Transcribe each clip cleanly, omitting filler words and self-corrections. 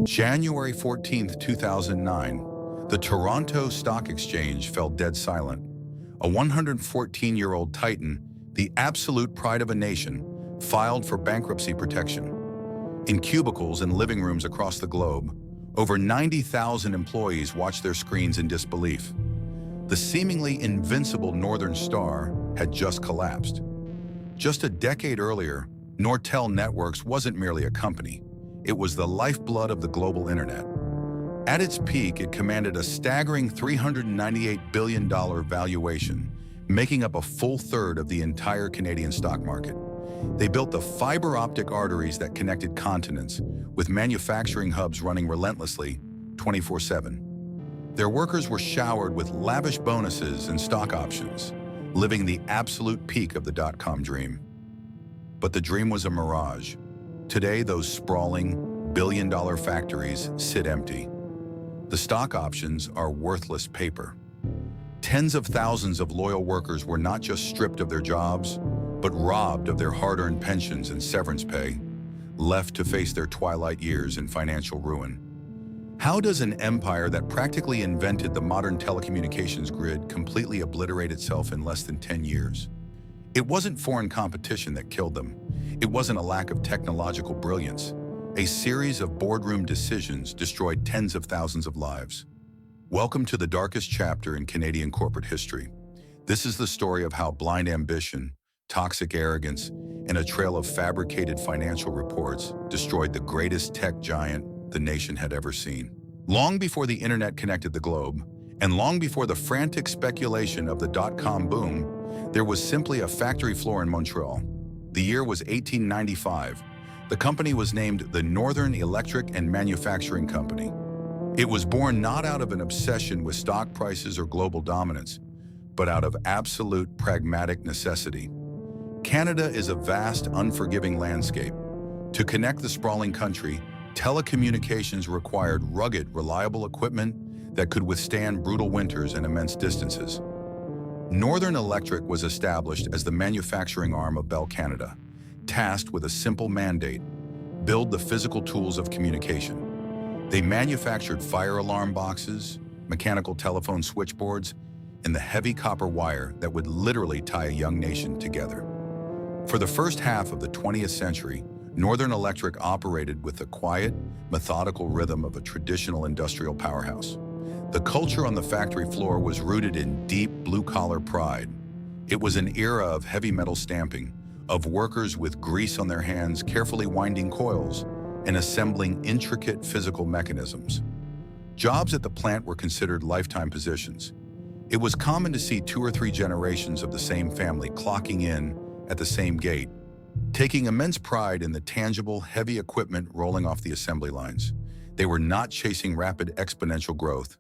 January 14th, 2009, the Toronto Stock Exchange fell dead silent. A 114-year-old titan, the absolute pride of a nation, filed for bankruptcy protection. In cubicles and living rooms across the globe, over 90,000 employees watched their screens in disbelief. The seemingly invincible Northern Star had just collapsed. Just a decade earlier, Nortel Networks wasn't merely a company. It was the lifeblood of the global internet. At its peak, it commanded a staggering $398 billion valuation, making up a full third of the entire Canadian stock market. They built the fiber optic arteries that connected continents, with manufacturing hubs running relentlessly 24/7. Their workers were showered with lavish bonuses and stock options, living the absolute peak of the dot-com dream. But the dream was a mirage. Today, those sprawling, billion-dollar factories sit empty. The stock options are worthless paper. Tens of thousands of loyal workers were not just stripped of their jobs, but robbed of their hard-earned pensions and severance pay, left to face their twilight years in financial ruin. How does an empire that practically invented the modern telecommunications grid completely obliterate itself in less than 10 years? It wasn't foreign competition that killed them. It wasn't a lack of technological brilliance. A series of boardroom decisions destroyed tens of thousands of lives. Welcome to the darkest chapter in Canadian corporate history. This is the story of how blind ambition, toxic arrogance, and a trail of fabricated financial reports destroyed the greatest tech giant the nation had ever seen. Long before the internet connected the globe, and long before the frantic speculation of the dot-com boom, there was simply a factory floor in Montreal. The year was 1895. The company was named the Northern Electric and Manufacturing Company. It was born not out of an obsession with stock prices or global dominance, but out of absolute pragmatic necessity. Canada is a vast, unforgiving landscape. To connect the sprawling country, telecommunications required rugged, reliable equipment that could withstand brutal winters and immense distances. Northern Electric was established as the manufacturing arm of Bell Canada, tasked with a simple mandate: build the physical tools of communication. They manufactured fire alarm boxes, mechanical telephone switchboards, and the heavy copper wire that would literally tie a young nation together. For the first half of the 20th century, Northern Electric operated with the quiet, methodical rhythm of a traditional industrial powerhouse. The culture on the factory floor was rooted in deep blue-collar pride. It was an era of heavy metal stamping, of workers with grease on their hands carefully winding coils and assembling intricate physical mechanisms. Jobs at the plant were considered lifetime positions. It was common to see 2 or 3 generations of the same family clocking in at the same gate, taking immense pride in the tangible, heavy equipment rolling off the assembly lines. They were not chasing rapid exponential growth.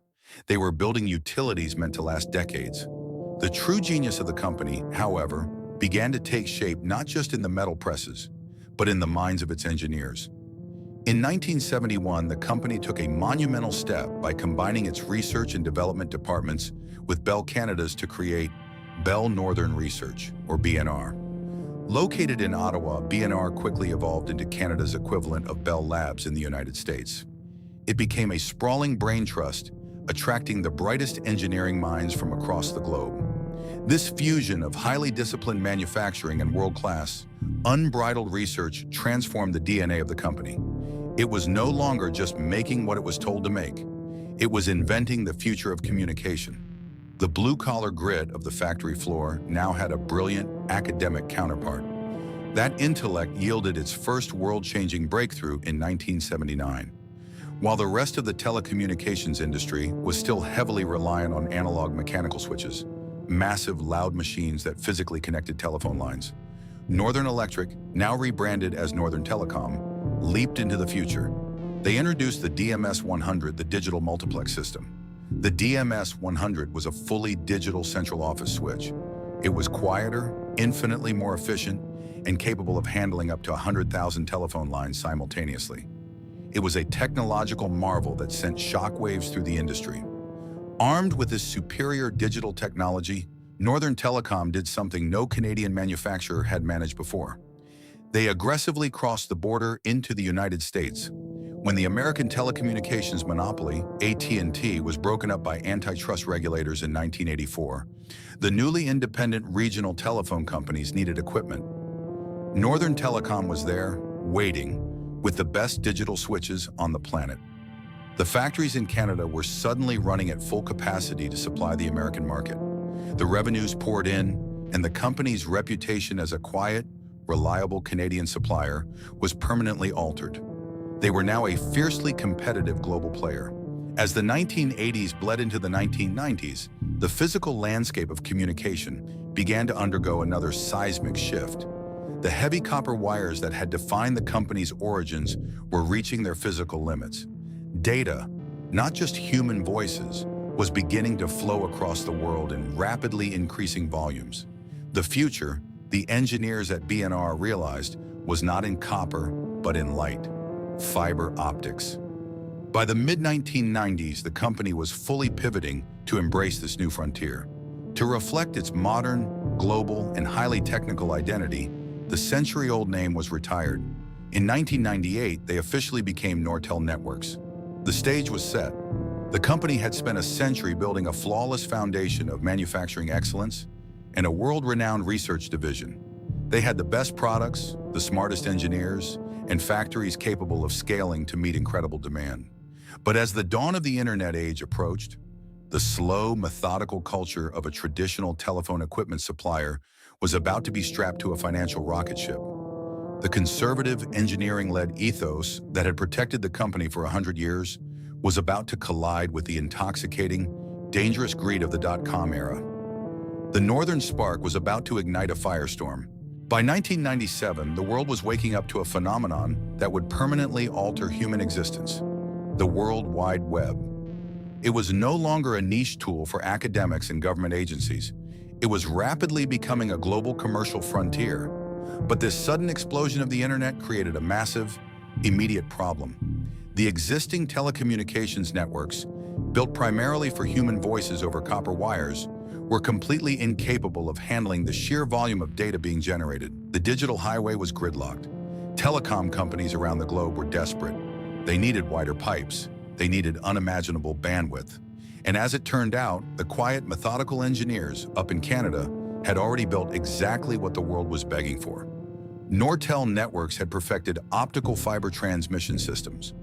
They were building utilities meant to last decades. The true genius of the company, however, began to take shape not just in the metal presses, but in the minds of its engineers. In 1971, the company took a monumental step by combining its research and development departments with Bell Canada's to create Bell Northern Research, or BNR. Located in Ottawa, BNR quickly evolved into Canada's equivalent of Bell Labs in the United States. It became a sprawling brain trust, attracting the brightest engineering minds from across the globe. This fusion of highly disciplined manufacturing and world-class, unbridled research transformed the DNA of the company. It was no longer just making what it was told to make. It was inventing the future of communication. The blue-collar grit of the factory floor now had a brilliant academic counterpart. That intellect yielded its first world-changing breakthrough in 1979. While the rest of the telecommunications industry was still heavily reliant on analog mechanical switches, massive loud machines that physically connected telephone lines, Northern Electric, now rebranded as Northern Telecom, leaped into the future. They introduced the DMS-100, the digital multiplex system. The DMS-100 was a fully digital central office switch. It was quieter, infinitely more efficient, and capable of handling up to 100,000 telephone lines simultaneously. It was a technological marvel that sent shockwaves through the industry. Armed with this superior digital technology, Northern Telecom did something no Canadian manufacturer had managed before. They aggressively crossed the border into the United States. When the American telecommunications monopoly, AT&T, was broken up by antitrust regulators in 1984, the newly independent regional telephone companies needed equipment. Northern Telecom was there, waiting, with the best digital switches on the planet. The factories in Canada were suddenly running at full capacity to supply the American market. The revenues poured in, and the company's reputation as a quiet, reliable Canadian supplier was permanently altered. They were now a fiercely competitive global player. As the 1980s bled into the 1990s, the physical landscape of communication began to undergo another seismic shift. The heavy copper wires that had defined the company's origins were reaching their physical limits. Data, not just human voices, was beginning to flow across the world in rapidly increasing volumes. The future, the engineers at B&R realized, was not in copper, but in light. Fiber optics. By the mid-1990s, the company was fully pivoting to embrace this new frontier. To reflect its modern, global, and highly technical identity, the century-old name was retired. In 1998, they officially became Nortel Networks. The stage was set. The company had spent a century building a flawless foundation of manufacturing excellence and a world-renowned research division. They had the best products, the smartest engineers, and factories capable of scaling to meet incredible demand. But as the dawn of the internet age approached, the slow, methodical culture of a traditional telephone equipment supplier was about to be strapped to a financial rocket ship. The conservative, engineering-led ethos that had protected the company for 100 years was about to collide with the intoxicating, dangerous greed of the dot-com era. The Northern Spark was about to ignite a firestorm. By 1997, the world was waking up to a phenomenon that would permanently alter human existence: the World Wide Web. It was no longer a niche tool for academics and government agencies. It was rapidly becoming a global commercial frontier. But this sudden explosion of the internet created a massive, immediate problem. The existing telecommunications networks, built primarily for human voices over copper wires, were completely incapable of handling the sheer volume of data being generated. The digital highway was gridlocked. Telecom companies around the globe were desperate. They needed wider pipes. They needed unimaginable bandwidth. And as it turned out, the quiet, methodical engineers up in Canada had already built exactly what the world was begging for. Nortel Networks had perfected optical fiber transmission systems.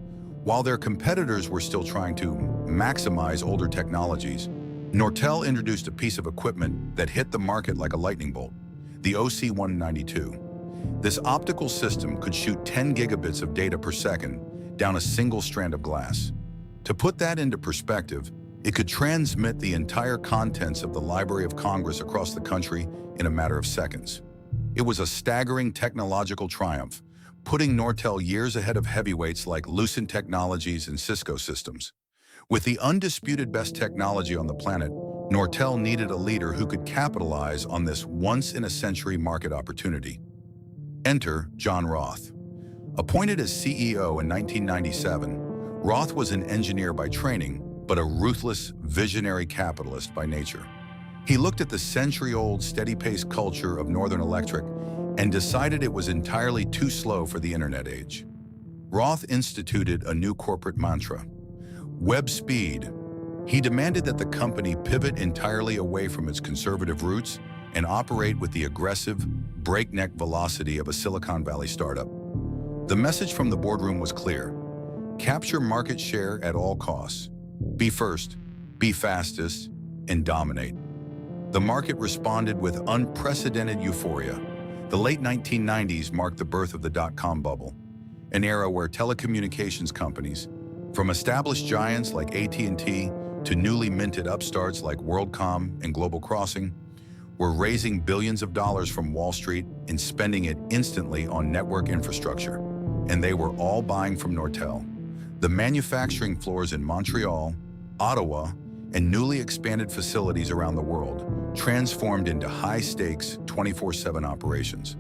While their competitors were still trying to maximize older technologies, Nortel introduced a piece of equipment that hit the market like a lightning bolt: the OC-192. This optical system could shoot 10 gigabits of data per second down a single strand of glass. To put that into perspective, it could transmit the entire contents of the Library of Congress across the country in a matter of seconds. It was a staggering technological triumph, putting Nortel years ahead of heavyweights like Lucent Technologies and Cisco Systems. With the undisputed best technology on the planet, Nortel needed a leader who could capitalize on this once-in-a-century market opportunity. Enter John Roth. Appointed as CEO in 1997, Roth was an engineer by training, but a ruthless, visionary capitalist by nature. He looked at the century-old, steady-paced culture of Northern Electric and decided it was entirely too slow for the internet age. Roth instituted a new corporate mantra: web speed. He demanded that the company pivot entirely away from its conservative roots and operate with the aggressive, breakneck velocity of a Silicon Valley startup. The message from the boardroom was clear: capture market share at all costs. Be first, be fastest, and dominate. The market responded with unprecedented euphoria. The late 1990s marked the birth of the dot-com bubble, an era where telecommunications companies, from established giants like AT&T to newly minted upstarts like WorldCom and Global Crossing, were raising billions of dollars from Wall Street and spending it instantly on network infrastructure. And they were all buying from Nortel. The manufacturing floors in Montreal, Ottawa, and newly expanded facilities around the world transformed into high-stakes 24/7 operations.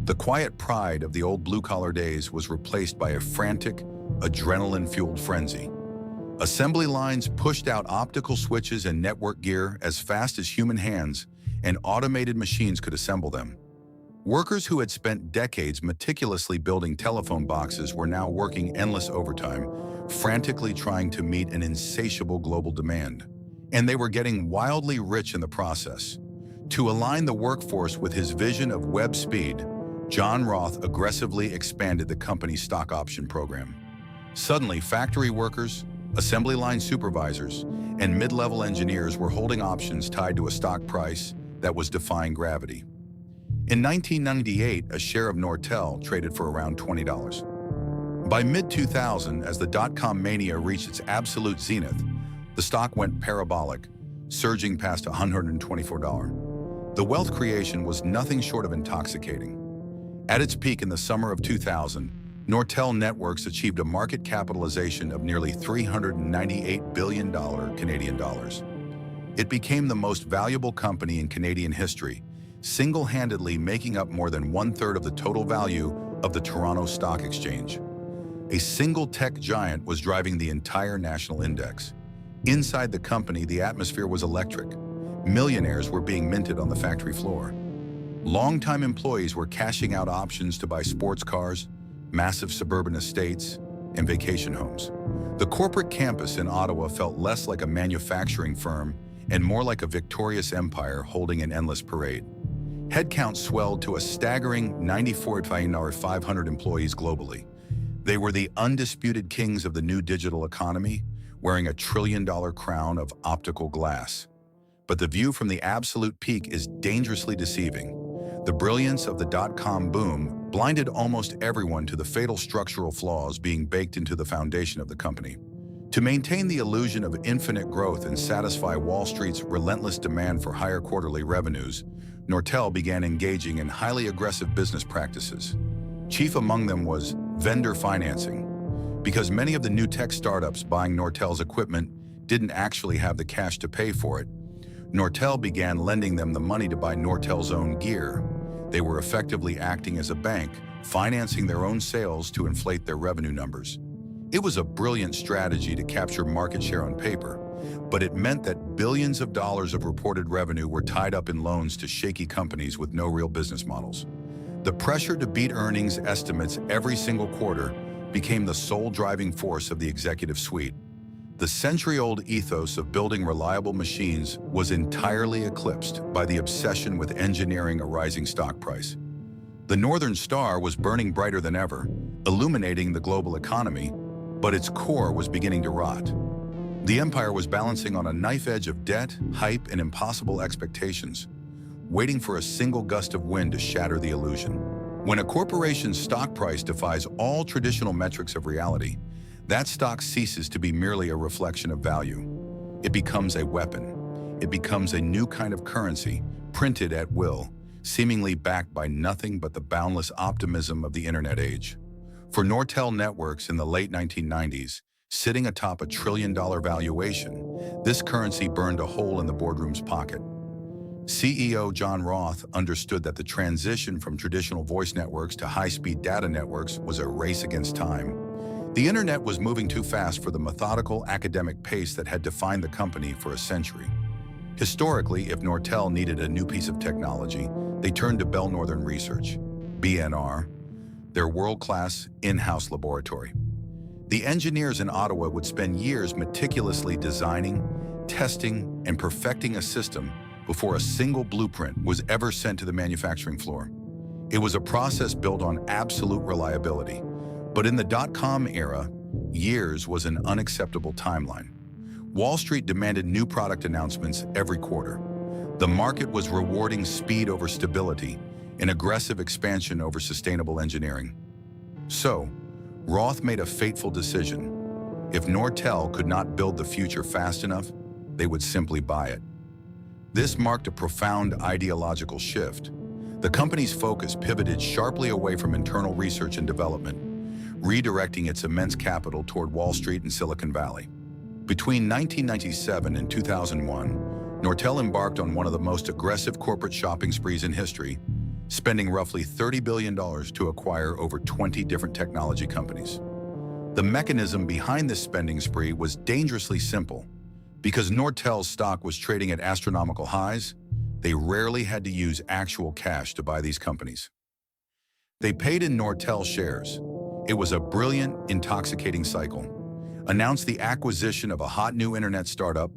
The quiet pride of the old blue-collar days was replaced by a frantic, adrenaline-fueled frenzy. Assembly lines pushed out optical switches and network gear as fast as human hands and automated machines could assemble them. Workers who had spent decades meticulously building telephone boxes were now working endless overtime, frantically trying to meet an insatiable global demand. And they were getting wildly rich in the process. To align the workforce with his vision of web speed, John Roth aggressively expanded the company's stock option program. Suddenly, factory workers, assembly line supervisors, and mid-level engineers were holding options tied to a stock price that was defying gravity. In 1998, a share of Nortel traded for around $20. By mid-2000, as the dot-com mania reached its absolute zenith, the stock went parabolic, surging past $124. The wealth creation was nothing short of intoxicating. At its peak in the summer of 2000, Nortel Networks achieved a market capitalization of nearly $398 billion Canadian dollars. It became the most valuable company in Canadian history, single-handedly making up more than one-third of the total value of the Toronto Stock Exchange. A single tech giant was driving the entire national index. Inside the company, the atmosphere was electric. Millionaires were being minted on the factory floor. Longtime employees were cashing out options to buy sports cars, massive suburban estates, and vacation homes. The corporate campus in Ottawa felt less like a manufacturing firm and more like a victorious empire holding an endless parade. Headcount swelled to a staggering 94,500 employees globally. They were the undisputed kings of the new digital economy, wearing a trillion-dollar crown of optical glass. But the view from the absolute peak is dangerously deceiving. The brilliance of the dot-com boom blinded almost everyone to the fatal structural flaws being baked into the foundation of the company. To maintain the illusion of infinite growth and satisfy Wall Street's relentless demand for higher quarterly revenues, Nortel began engaging in highly aggressive business practices. Chief among them was vendor financing. Because many of the new tech startups buying Nortel's equipment didn't actually have the cash to pay for it, Nortel began lending them the money to buy Nortel's own gear. They were effectively acting as a bank, financing their own sales to inflate their revenue numbers. It was a brilliant strategy to capture market share on paper, but it meant that billions of dollars of reported revenue were tied up in loans to shaky companies with no real business models. The pressure to beat earnings estimates every single quarter became the sole driving force of the executive suite. The century-old ethos of building reliable machines was entirely eclipsed by the obsession with engineering a rising stock price. The Northern Star was burning brighter than ever, illuminating the global economy, but its core was beginning to rot. The empire was balancing on a knife edge of debt, hype, and impossible expectations, waiting for a single gust of wind to shatter the illusion. When a corporation's stock price defies all traditional metrics of reality, that stock ceases to be merely a reflection of value. It becomes a weapon. It becomes a new kind of currency, printed at will, seemingly backed by nothing but the boundless optimism of the internet age. For Nortel Networks in the late 1990s, sitting atop a trillion-dollar valuation, this currency burned a hole in the boardroom's pocket. CEO John Roth understood that the transition from traditional voice networks to high-speed data networks was a race against time. The internet was moving too fast for the methodical academic pace that had defined the company for a century. Historically, if Nortel needed a new piece of technology, they turned to Bell Northern Research, BNR, their world-class in-house laboratory. The engineers in Ottawa would spend years meticulously designing, testing, and perfecting a system before a single blueprint was ever sent to the manufacturing floor. It was a process built on absolute reliability. But in the dot-com era, years was an unacceptable timeline. Wall Street demanded new product announcements every quarter. The market was rewarding speed over stability and aggressive expansion over sustainable engineering. So, Roth made a fateful decision. If Nortel could not build the future fast enough, they would simply buy it. This marked a profound ideological shift. The company's focus pivoted sharply away from internal research and development, redirecting its immense capital toward Wall Street and Silicon Valley. Between 1997 and 2001, Nortel embarked on one of the most aggressive corporate shopping sprees in history, spending roughly $30 billion to acquire over 20 different technology companies. The mechanism behind this spending spree was dangerously simple. Because Nortel's stock was trading at astronomical highs, They rarely had to use actual cash to buy these companies. They paid in Nortel shares. It was a brilliant, intoxicating cycle. Announce the acquisition of a hot new internet startup,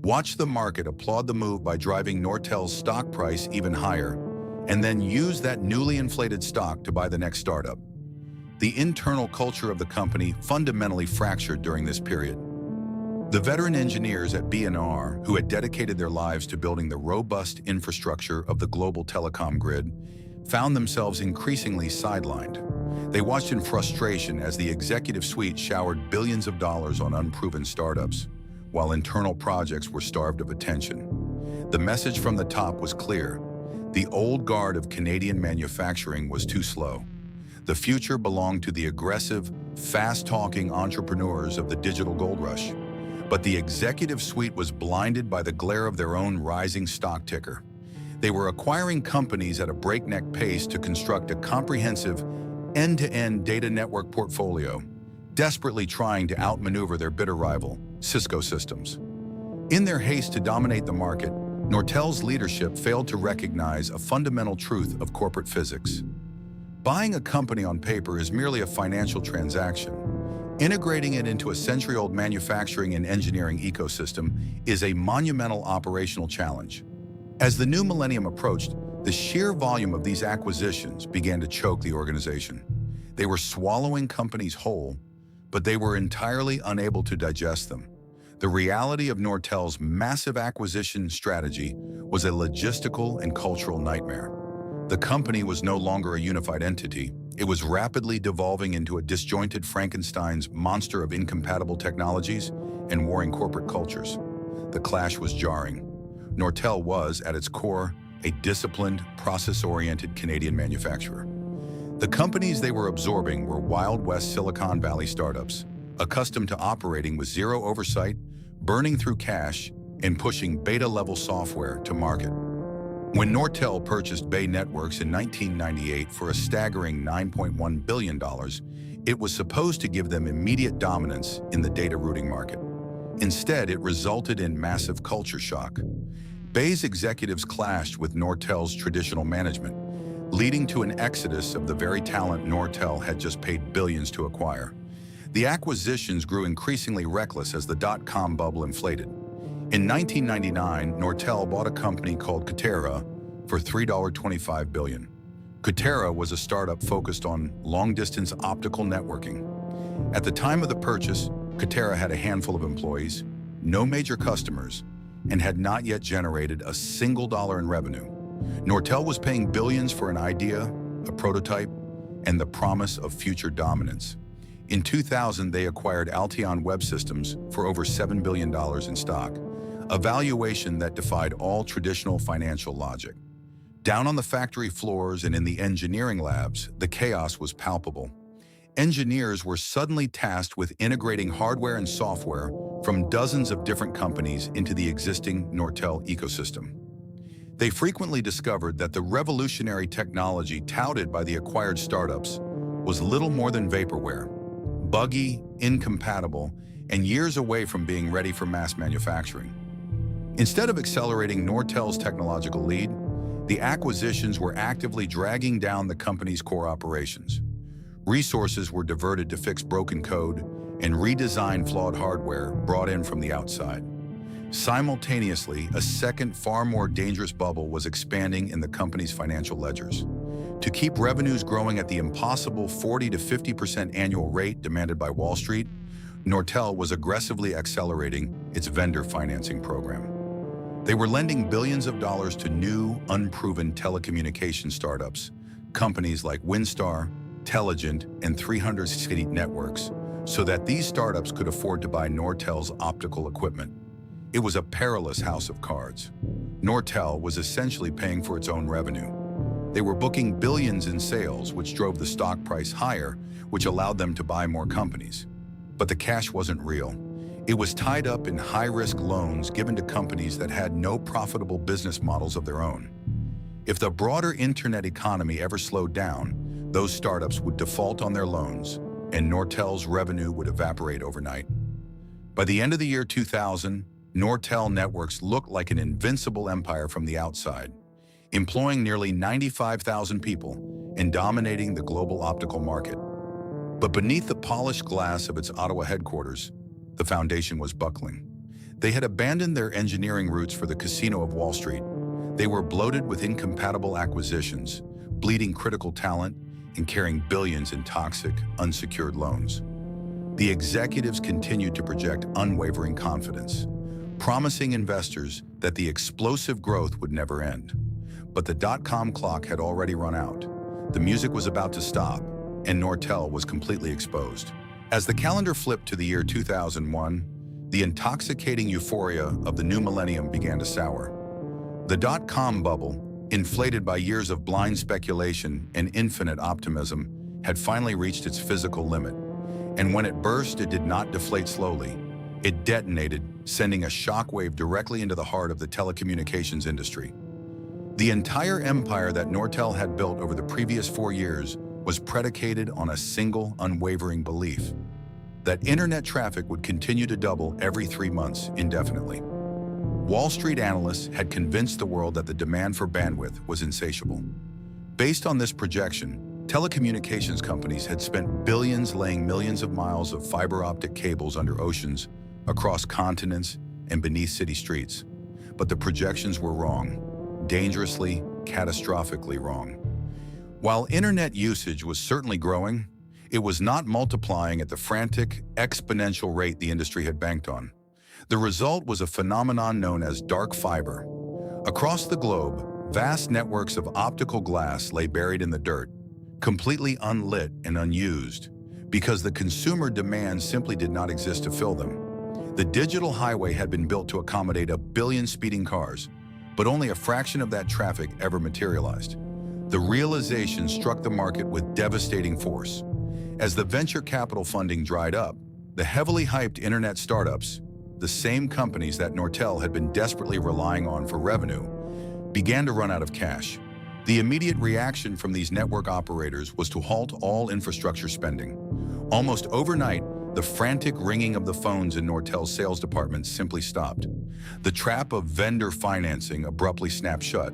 watch the market applaud the move by driving Nortel's stock price even higher, and then use that newly inflated stock to buy the next startup. The internal culture of the company fundamentally fractured during this period. The veteran engineers at B&R, who had dedicated their lives to building the robust infrastructure of the global telecom grid, found themselves increasingly sidelined. They watched in frustration as the executive suite showered billions of dollars on unproven startups, while internal projects were starved of attention. The message from the top was clear. The old guard of Canadian manufacturing was too slow. The future belonged to the aggressive, fast-talking entrepreneurs of the digital gold rush. But the executive suite was blinded by the glare of their own rising stock ticker. They were acquiring companies at a breakneck pace to construct a comprehensive, end-to-end data network portfolio, desperately trying to outmaneuver their bitter rival, Cisco Systems. In their haste to dominate the market, Nortel's leadership failed to recognize a fundamental truth of corporate physics. Buying a company on paper is merely a financial transaction. Integrating it into a century-old manufacturing and engineering ecosystem is a monumental operational challenge. As the new millennium approached, the sheer volume of these acquisitions began to choke the organization. They were swallowing companies whole, but they were entirely unable to digest them. The reality of Nortel's massive acquisition strategy was a logistical and cultural nightmare. The company was no longer a unified entity. It was rapidly devolving into a disjointed Frankenstein's monster of incompatible technologies and warring corporate cultures. The clash was jarring. Nortel was, at its core, a disciplined, process-oriented Canadian manufacturer. The companies they were absorbing were Wild West Silicon Valley startups, accustomed to operating with zero oversight, burning through cash, and pushing beta-level software to market. When Nortel purchased Bay Networks in 1998 for a staggering $9.1 billion, it was supposed to give them immediate dominance in the data routing market. Instead, it resulted in massive culture shock. Bay's executives clashed with Nortel's traditional management, leading to an exodus of the very talent Nortel had just paid billions to acquire. The acquisitions grew increasingly reckless as the dot-com bubble inflated. In 1999, Nortel bought a company called Katera for $3.25 billion. Katera was a startup focused on long-distance optical networking. At the time of the purchase, Katera had a handful of employees, no major customers, and had not yet generated a single dollar in revenue. Nortel was paying billions for an idea, a prototype, and the promise of future dominance. In 2000, they acquired Alteon Web Systems for over $7 billion in stock, a valuation that defied all traditional financial logic. Down on the factory floors and in the engineering labs, the chaos was palpable. Engineers were suddenly tasked with integrating hardware and software from dozens of different companies into the existing Nortel ecosystem. They frequently discovered that the revolutionary technology touted by the acquired startups was little more than vaporware, buggy, incompatible, and years away from being ready for mass manufacturing. Instead of accelerating Nortel's technological lead, the acquisitions were actively dragging down the company's core operations. Resources were diverted to fix broken code and redesign flawed hardware brought in from the outside. Simultaneously, a second, far more dangerous bubble was expanding in the company's financial ledgers. To keep revenues growing at the impossible 40 to 50% annual rate demanded by Wall Street, Nortel was aggressively accelerating its vendor financing program. They were lending billions of dollars to new, unproven telecommunication startups, companies like Windstar, Telligent, and 360 Networks, so that these startups could afford to buy Nortel's optical equipment. It was a perilous house of cards. Nortel was essentially paying for its own revenue. They were booking billions in sales, which drove the stock price higher, which allowed them to buy more companies. But the cash wasn't real. It was tied up in high-risk loans given to companies that had no profitable business models of their own. If the broader internet economy ever slowed down, those startups would default on their loans, and Nortel's revenue would evaporate overnight. By the end of the year 2000, Nortel Networks looked like an invincible empire from the outside, employing nearly 95,000 people and dominating the global optical market. But beneath the polished glass of its Ottawa headquarters, the foundation was buckling. They had abandoned their engineering roots for the casino of Wall Street. They were bloated with incompatible acquisitions, bleeding critical talent, and carrying billions in toxic, unsecured loans. The executives continued to project unwavering confidence, promising investors that the explosive growth would never end. But the dot-com clock had already run out. The music was about to stop, and Nortel was completely exposed. As the calendar flipped to the year 2001, the intoxicating euphoria of the new millennium began to sour. The dot-com bubble, inflated by years of blind speculation and infinite optimism, had finally reached its physical limit. And when it burst, it did not deflate slowly. It detonated, sending a shockwave directly into the heart of the telecommunications industry. The entire empire that Nortel had built over the previous 4 years was predicated on a single, unwavering belief: that internet traffic would continue to double every 3 months indefinitely. Wall Street analysts had convinced the world that the demand for bandwidth was insatiable. Based on this projection, telecommunications companies had spent billions laying millions of miles of fiber optic cables under oceans, across continents, and beneath city streets. But the projections were wrong, dangerously, catastrophically wrong. While internet usage was certainly growing, it was not multiplying at the frantic, exponential rate the industry had banked on. The result was a phenomenon known as dark fiber. Across the globe, vast networks of optical glass lay buried in the dirt, completely unlit and unused, because the consumer demand simply did not exist to fill them. The digital highway had been built to accommodate 1 billion speeding cars, but only a fraction of that traffic ever materialized. The realization struck the market with devastating force. As the venture capital funding dried up, the heavily hyped internet startups, the same companies that Nortel had been desperately relying on for revenue, began to run out of cash. The immediate reaction from these network operators was to halt all infrastructure spending. Almost overnight, the frantic ringing of the phones in Nortel's sales departments simply stopped. The trap of vendor financing abruptly snapped shut.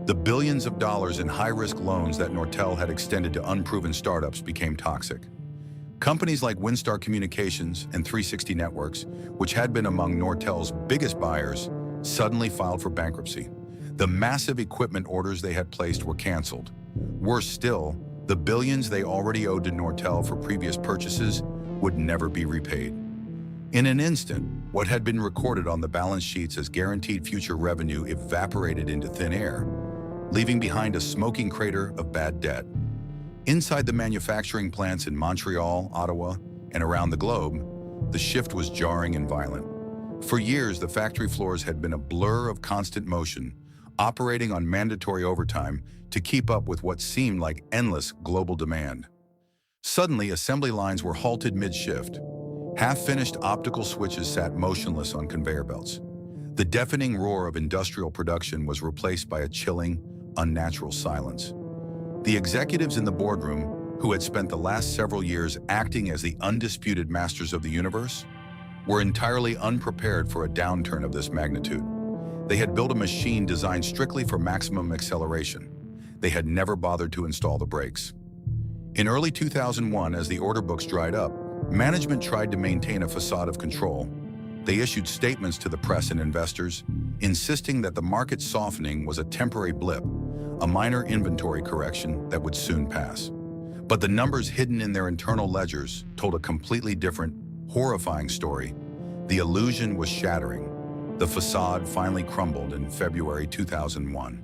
The billions of dollars in high-risk loans that Nortel had extended to unproven startups became toxic. Companies like Winstar Communications and 360 Networks, which had been among Nortel's biggest buyers, suddenly filed for bankruptcy. The massive equipment orders they had placed were canceled. Worse still, the billions they already owed to Nortel for previous purchases would never be repaid. In an instant, what had been recorded on the balance sheets as guaranteed future revenue evaporated into thin air, leaving behind a smoking crater of bad debt. Inside the manufacturing plants in Montreal, Ottawa, and around the globe, the shift was jarring and violent. For years, the factory floors had been a blur of constant motion, operating on mandatory overtime to keep up with what seemed like endless global demand. Suddenly, assembly lines were halted mid-shift. Half-finished optical switches sat motionless on conveyor belts. The deafening roar of industrial production was replaced by a chilling, unnatural silence. The executives in the boardroom, who had spent the last several years acting as the undisputed masters of the universe, were entirely unprepared for a downturn of this magnitude. They had built a machine designed strictly for maximum acceleration. They had never bothered to install the brakes. In early 2001, as the order books dried up, management tried to maintain a facade of control. They issued statements to the press and investors, insisting that the market softening was a temporary blip, a minor inventory correction that would soon pass. But the numbers hidden in their internal ledgers told a completely different, horrifying story. The illusion was shattering. The facade finally crumbled in February 2001.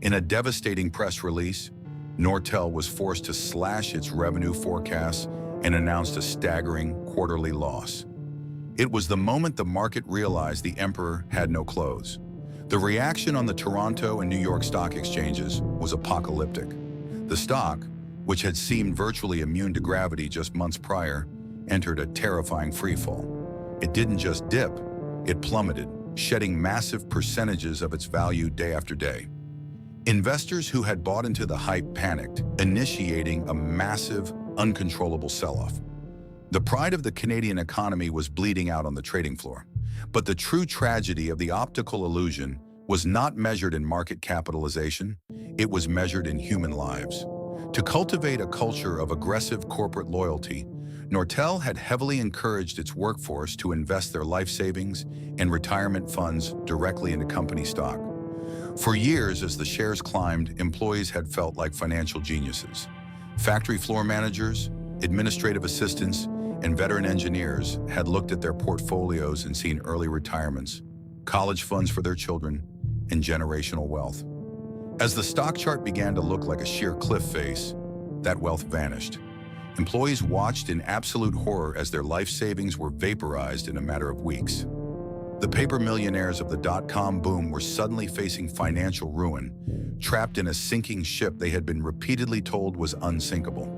In a devastating press release, Nortel was forced to slash its revenue forecasts and announced a staggering quarterly loss. It was the moment the market realized the emperor had no clothes. The reaction on the Toronto and New York stock exchanges was apocalyptic. The stock, which had seemed virtually immune to gravity just months prior, entered a terrifying freefall. It didn't just dip, it plummeted, shedding massive percentages of its value day after day. Investors who had bought into the hype panicked, initiating a massive, uncontrollable sell-off. The pride of the Canadian economy was bleeding out on the trading floor. But the true tragedy of the optical illusion was not measured in market capitalization, it was measured in human lives. To cultivate a culture of aggressive corporate loyalty, Nortel had heavily encouraged its workforce to invest their life savings and retirement funds directly into company stock. For years, as the shares climbed, employees had felt like financial geniuses. Factory floor managers, administrative assistants, and veteran engineers had looked at their portfolios and seen early retirements, college funds for their children, and generational wealth. As the stock chart began to look like a sheer cliff face, that wealth vanished. Employees watched in absolute horror as their life savings were vaporized in a matter of weeks. The paper millionaires of the dot-com boom were suddenly facing financial ruin, trapped in a sinking ship they had been repeatedly told was unsinkable.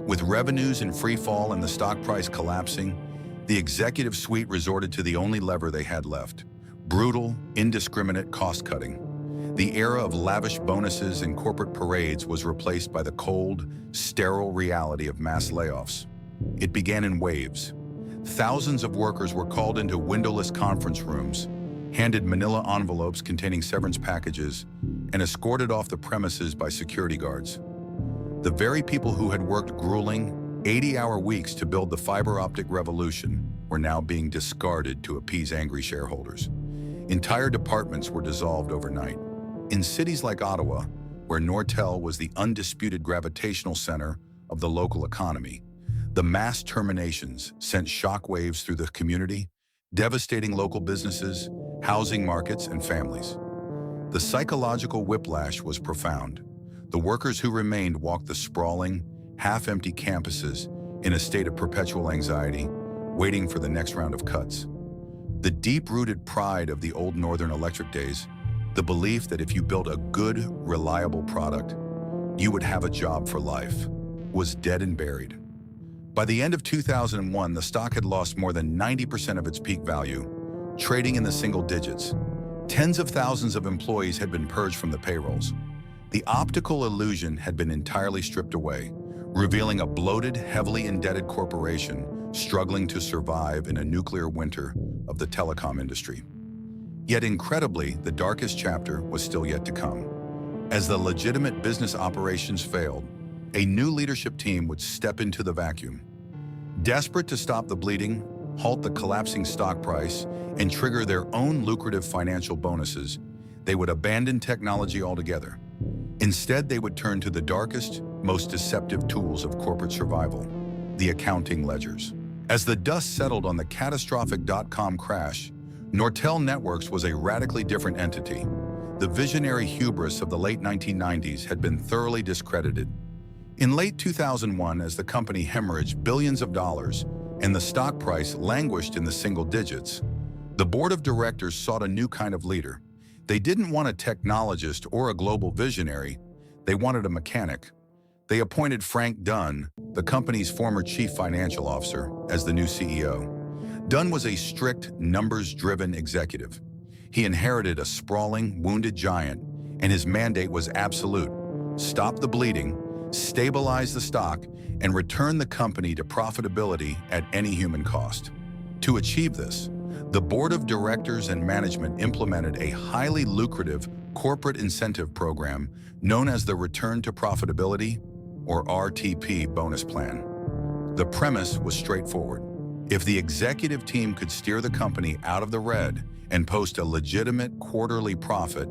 With revenues in free fall and the stock price collapsing, the executive suite resorted to the only lever they had left: brutal, indiscriminate cost-cutting. The era of lavish bonuses and corporate parades was replaced by the cold, sterile reality of mass layoffs. It began in waves. Thousands of workers were called into windowless conference rooms, handed manila envelopes containing severance packages, and escorted off the premises by security guards. The very people who had worked grueling, 80-hour weeks to build the fiber optic revolution were now being discarded to appease angry shareholders. Entire departments were dissolved overnight. In cities like Ottawa, where Nortel was the undisputed gravitational center of the local economy, the mass terminations sent shockwaves through the community, devastating local businesses, housing markets, and families. The psychological whiplash was profound. The workers who remained walked the sprawling, half-empty campuses in a state of perpetual anxiety, waiting for the next round of cuts. The deep-rooted pride of the old Northern Electric days, the belief that if you built a good, reliable product, you would have a job for life, was dead and buried. By the end of 2001, the stock had lost more than 90% of its peak value, trading in the single digits. Tens of thousands of employees had been purged from the payrolls. The optical illusion had been entirely stripped away, revealing a bloated, heavily indebted corporation struggling to survive in a nuclear winter of the telecom industry. Yet incredibly, the darkest chapter was still yet to come. As the legitimate business operations failed, a new leadership team would step into the vacuum. Desperate to stop the bleeding, halt the collapsing stock price, and trigger their own lucrative financial bonuses, they would abandon technology altogether. Instead, they would turn to the darkest, most deceptive tools of corporate survival: the accounting ledgers. As the dust settled on the catastrophic dot-com crash, Nortel Networks was a radically different entity. The visionary hubris of the late 1990s had been thoroughly discredited. In late 2001, as the company hemorrhaged billions of dollars and the stock price languished in the single digits, the board of directors sought a new kind of leader. They didn't want a technologist or a global visionary, they wanted a mechanic. They appointed Frank Dunn, the company's former chief financial officer, as the new CEO. Dunn was a strict, numbers-driven executive. He inherited a sprawling, wounded giant, and his mandate was absolute: stop the bleeding, stabilize the stock, and return the company to profitability at any human cost. To achieve this, the board of directors and management implemented a highly lucrative corporate incentive program known as the Return to Profitability, or RTP, bonus plan. The premise was straightforward. If the executive team could steer the company out of the red and post a legitimate quarterly profit,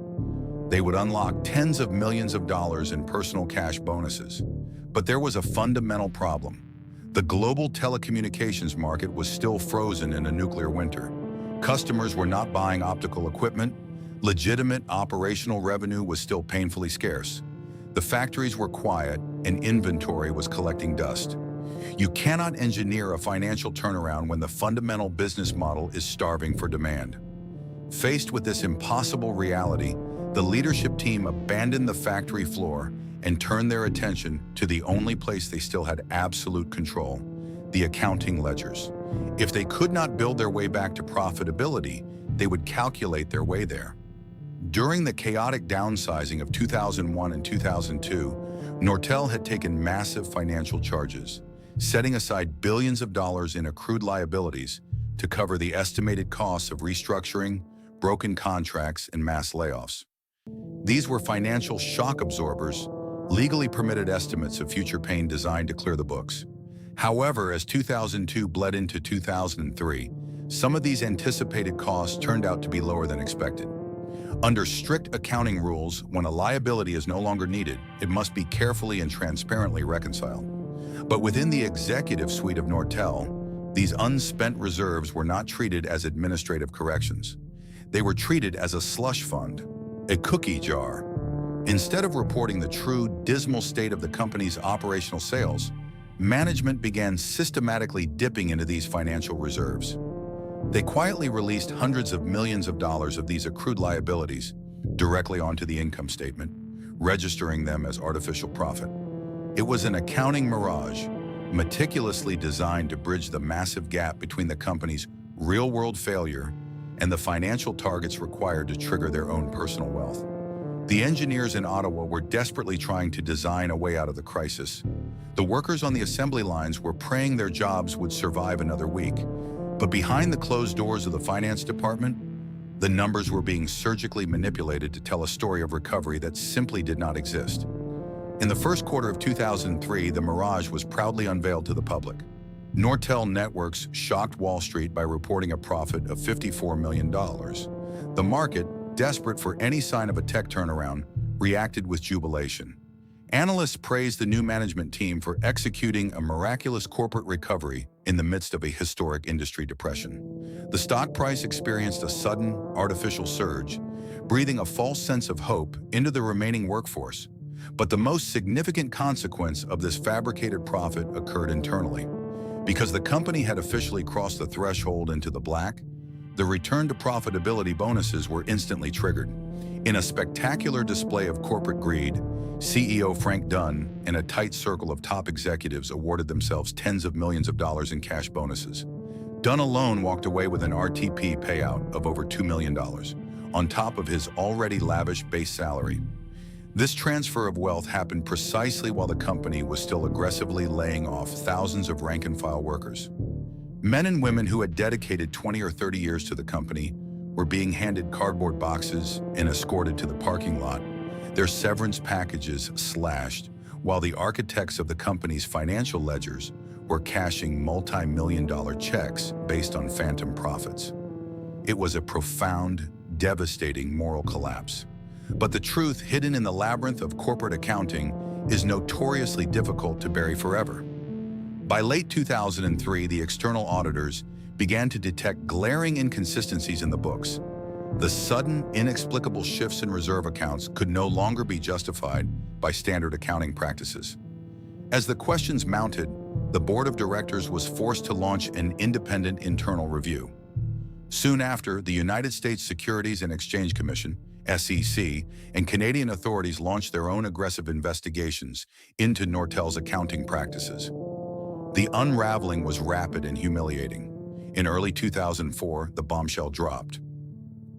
they would unlock tens of millions of dollars in personal cash bonuses. But there was a fundamental problem. The global telecommunications market was still frozen in a nuclear winter. Customers were not buying optical equipment. Legitimate operational revenue was still painfully scarce. The factories were quiet and inventory was collecting dust. You cannot engineer a financial turnaround when the fundamental business model is starving for demand. Faced with this impossible reality, the leadership team abandoned the factory floor and turned their attention to the only place they still had absolute control: the accounting ledgers. If they could not build their way back to profitability, they would calculate their way there. During the chaotic downsizing of 2001 and 2002, Nortel had taken massive financial charges, setting aside billions of dollars in accrued liabilities to cover the estimated costs of restructuring, broken contracts, and mass layoffs. These were financial shock absorbers, legally permitted estimates of future pain designed to clear the books. However, as 2002 bled into 2003, some of these anticipated costs turned out to be lower than expected. Under strict accounting rules, when a liability is no longer needed, it must be carefully and transparently reconciled. But within the executive suite of Nortel, these unspent reserves were not treated as administrative corrections. They were treated as a slush fund, a cookie jar. Instead of reporting the true, dismal state of the company's operational sales, management began systematically dipping into these financial reserves. They quietly released hundreds of millions of dollars of these accrued liabilities directly onto the income statement, registering them as artificial profit. It was an accounting mirage, meticulously designed to bridge the massive gap between the company's real-world failure and the financial targets required to trigger their own personal wealth. The engineers in Ottawa were desperately trying to design a way out of the crisis. The workers on the assembly lines were praying their jobs would survive another week. But behind the closed doors of the finance department, the numbers were being surgically manipulated to tell a story of recovery that simply did not exist. In the first quarter of 2003, the mirage was proudly unveiled to the public. Nortel Networks shocked Wall Street by reporting a profit of $54 million. The market, desperate for any sign of a tech turnaround, reacted with jubilation. Analysts praised the new management team for executing a miraculous corporate recovery in the midst of a historic industry depression. The stock price experienced a sudden, artificial surge, breathing a false sense of hope into the remaining workforce. But the most significant consequence of this fabricated profit occurred internally. Because the company had officially crossed the threshold into the black, the return to profitability bonuses were instantly triggered. In a spectacular display of corporate greed, CEO Frank Dunn and a tight circle of top executives awarded themselves tens of millions of dollars in cash bonuses. Dunn alone walked away with an RTP payout of over $2 million, on top of his already lavish base salary. This transfer of wealth happened precisely while the company was still aggressively laying off thousands of rank-and-file workers. Men and women who had dedicated 20 or 30 years to the company were being handed cardboard boxes and escorted to the parking lot, their severance packages slashed, while the architects of the company's financial ledgers were cashing multi-million-dollar checks based on phantom profits. It was a profound, devastating moral collapse. But the truth hidden in the labyrinth of corporate accounting is notoriously difficult to bury forever. By late 2003, the external auditors began to detect glaring inconsistencies in the books. The sudden, inexplicable shifts in reserve accounts could no longer be justified by standard accounting practices. As the questions mounted, the board of directors was forced to launch an independent internal review. Soon after, the United States Securities and Exchange Commission, SEC, and Canadian authorities launched their own aggressive investigations into Nortel's accounting practices. The unraveling was rapid and humiliating. In early 2004, the bombshell dropped.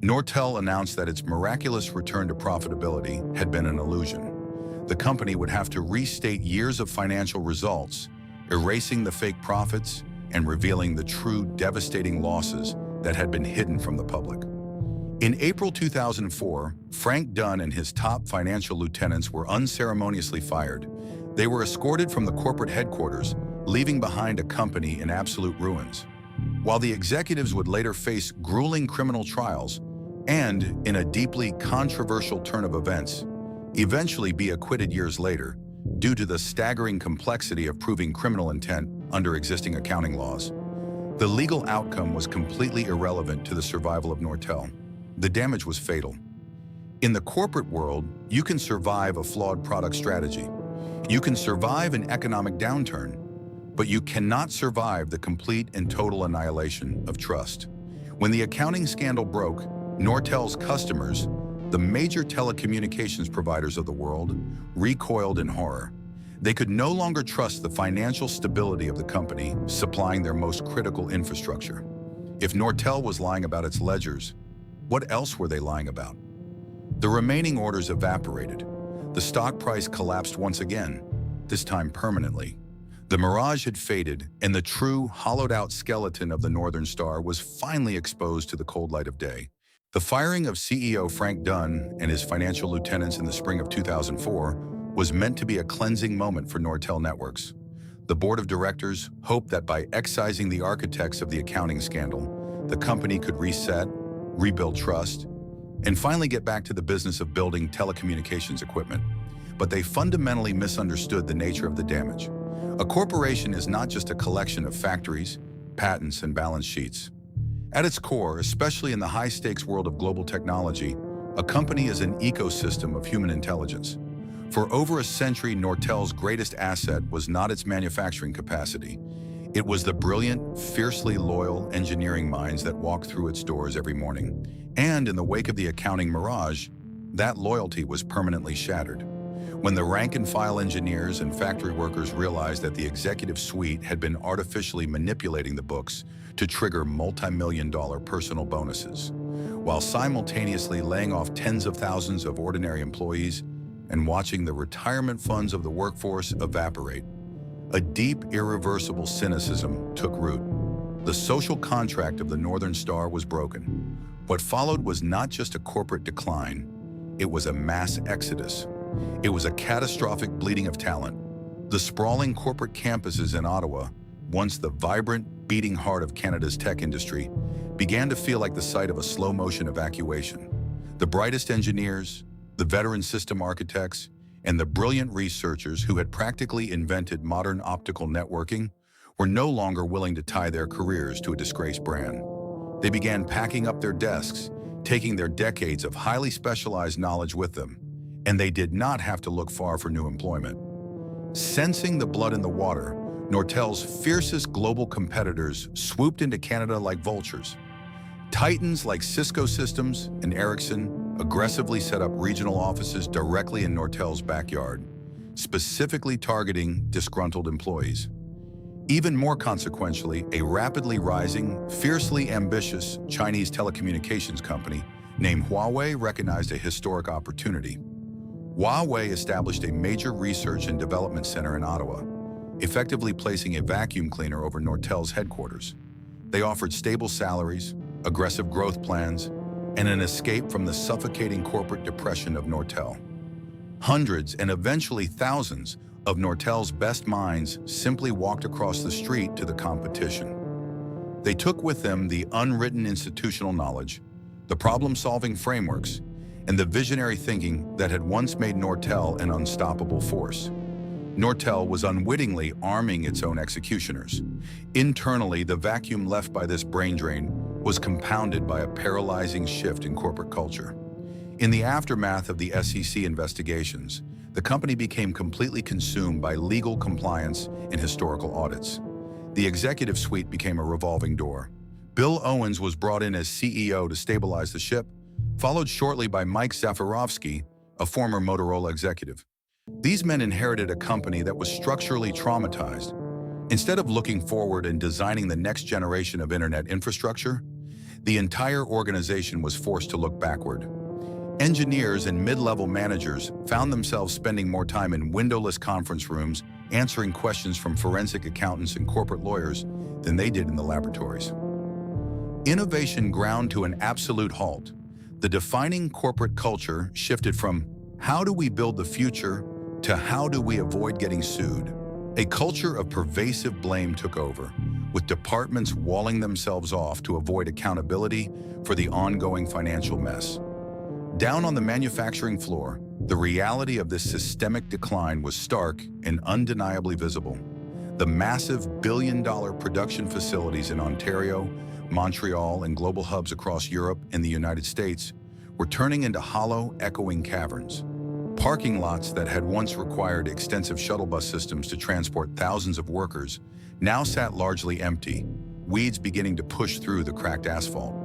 Nortel announced that its miraculous return to profitability had been an illusion. The company would have to restate years of financial results, erasing the fake profits and revealing the true devastating losses that had been hidden from the public. In April 2004, Frank Dunn and his top financial lieutenants were unceremoniously fired. They were escorted from the corporate headquarters, leaving behind a company in absolute ruins. While the executives would later face grueling criminal trials and, in a deeply controversial turn of events, eventually be acquitted years later due to the staggering complexity of proving criminal intent under existing accounting laws. The legal outcome was completely irrelevant to the survival of Nortel. The damage was fatal. In the corporate world, you can survive a flawed product strategy. You can survive an economic downturn, but you cannot survive the complete and total annihilation of trust. When the accounting scandal broke, Nortel's customers, the major telecommunications providers of the world, recoiled in horror. They could no longer trust the financial stability of the company supplying their most critical infrastructure. If Nortel was lying about its ledgers, what else were they lying about? The remaining orders evaporated. The stock price collapsed once again, this time permanently. The mirage had faded, and the true, hollowed-out skeleton of the Northern Star was finally exposed to the cold light of day. The firing of CEO Frank Dunn and his financial lieutenants in the spring of 2004 was meant to be a cleansing moment for Nortel Networks. The board of directors hoped that by excising the architects of the accounting scandal, the company could reset, rebuild trust, and finally get back to the business of building telecommunications equipment. But they fundamentally misunderstood the nature of the damage. A corporation is not just a collection of factories, patents, and balance sheets. At its core, especially in the high-stakes world of global technology, a company is an ecosystem of human intelligence. For over a century, Nortel's greatest asset was not its manufacturing capacity. It was the brilliant, fiercely loyal engineering minds that walked through its doors every morning. And in the wake of the accounting mirage, that loyalty was permanently shattered. When the rank-and-file engineers and factory workers realized that the executive suite had been artificially manipulating the books to trigger multi-million-dollar personal bonuses, while simultaneously laying off tens of thousands of ordinary employees and watching the retirement funds of the workforce evaporate, a deep, irreversible cynicism took root. The social contract of the Northern Star was broken. What followed was not just a corporate decline, it was a mass exodus. It was a catastrophic bleeding of talent. The sprawling corporate campuses in Ottawa, once the vibrant, beating heart of Canada's tech industry, began to feel like the site of a slow-motion evacuation. The brightest engineers, the veteran system architects, and the brilliant researchers who had practically invented modern optical networking were no longer willing to tie their careers to a disgraced brand. They began packing up their desks, taking their decades of highly specialized knowledge with them, and they did not have to look far for new employment. Sensing the blood in the water, Nortel's fiercest global competitors swooped into Canada like vultures. Titans like Cisco Systems and Ericsson aggressively set up regional offices directly in Nortel's backyard, specifically targeting disgruntled employees. Even more consequentially, a rapidly rising, fiercely ambitious Chinese telecommunications company named Huawei recognized a historic opportunity. Huawei established a major research and development center in Ottawa, effectively placing a vacuum cleaner over Nortel's headquarters. They offered stable salaries, aggressive growth plans, and an escape from the suffocating corporate depression of Nortel. Hundreds and eventually thousands of Nortel's best minds simply walked across the street to the competition. They took with them the unwritten institutional knowledge, the problem-solving frameworks, and the visionary thinking that had once made Nortel an unstoppable force. Nortel was unwittingly arming its own executioners. Internally, the vacuum left by this brain drain was compounded by a paralyzing shift in corporate culture. In the aftermath of the SEC investigations, the company became completely consumed by legal compliance and historical audits. The executive suite became a revolving door. Bill Owens was brought in as CEO to stabilize the ship, followed shortly by Mike Zafirovsky, a former Motorola executive. These men inherited a company that was structurally traumatized. Instead of looking forward and designing the next generation of internet infrastructure, the entire organization was forced to look backward. Engineers and mid-level managers found themselves spending more time in windowless conference rooms answering questions from forensic accountants and corporate lawyers than they did in the laboratories. Innovation ground to an absolute halt. The defining corporate culture shifted from "how do we build the future" to "how do we avoid getting sued?" A culture of pervasive blame took over, with departments walling themselves off to avoid accountability for the ongoing financial mess. Down on the manufacturing floor, the reality of this systemic decline was stark and undeniably visible. The massive billion-dollar production facilities in Ontario, Montreal, and global hubs across Europe and the United States were turning into hollow, echoing caverns. Parking lots that had once required extensive shuttle bus systems to transport thousands of workers now sat largely empty, weeds beginning to push through the cracked asphalt.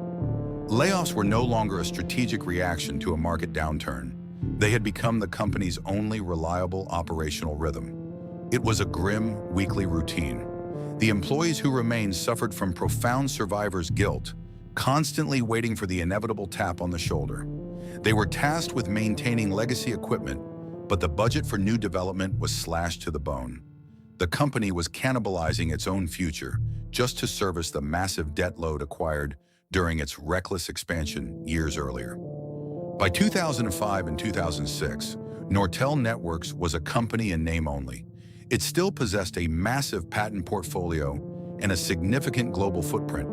Layoffs were no longer a strategic reaction to a market downturn. They had become the company's only reliable operational rhythm. It was a grim, weekly routine. The employees who remained suffered from profound survivor's guilt, constantly waiting for the inevitable tap on the shoulder. They were tasked with maintaining legacy equipment, but the budget for new development was slashed to the bone. The company was cannibalizing its own future just to service the massive debt load acquired during its reckless expansion years earlier. By 2005 and 2006, Nortel Networks was a company in name only. It still possessed a massive patent portfolio and a significant global footprint,